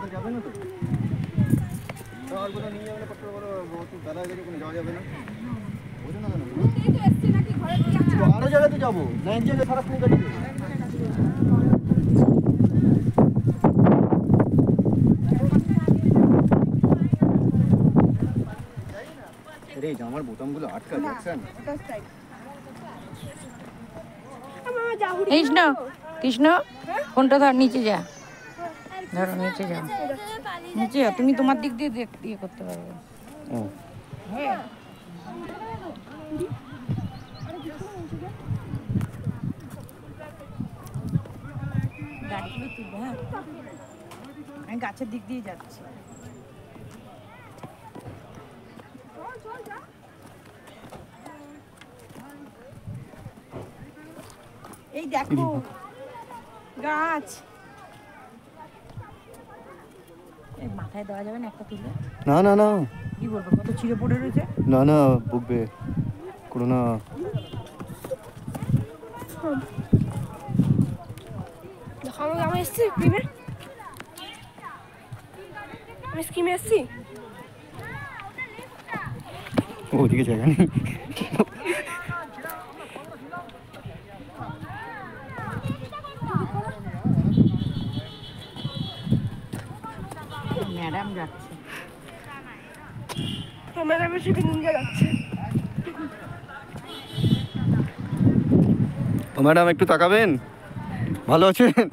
যাবে না তো আর কোথাও নিয়ে যাবে না কষ্ট করে দাদা এদিকে কোনো যাওয়া যাবে না বুঝো না কেন আরো জায়গাতে যাবো না এক জায়গায় সারাক্ষণ গাড়ি রে জামার বোতামগুলো আটকা দেখছেন কৃষ্ণ কৃষ্ণ ফোনটা ধর নিচে যা ধরো নিচে যাও নিচে যাও তুমি তোমার দিক দিয়ে ইয়ে করতে পারবে হ্যাঁ গাড়িগুলো তুলবে হ্যাঁ আমি গাছের দিক দিয়ে যাচ্ছি এই দেখো গাছ এই মাথায় দেওয়া যাবে না একটা তুলে না না না কি বলবো কত ছিঁড়ে পড়ে রয়েছে না না বকবে কোনো না দেখো আমি এসছি স্কিমে আমি স্কিমে এসছি ওদিকে জায়গা নেই ম্যাডাম যাচ্ছে ম্যাডামের সাথে নিয়ে যাচ্ছে ম্যাডাম একটু তাকাবেন ভালো আছেন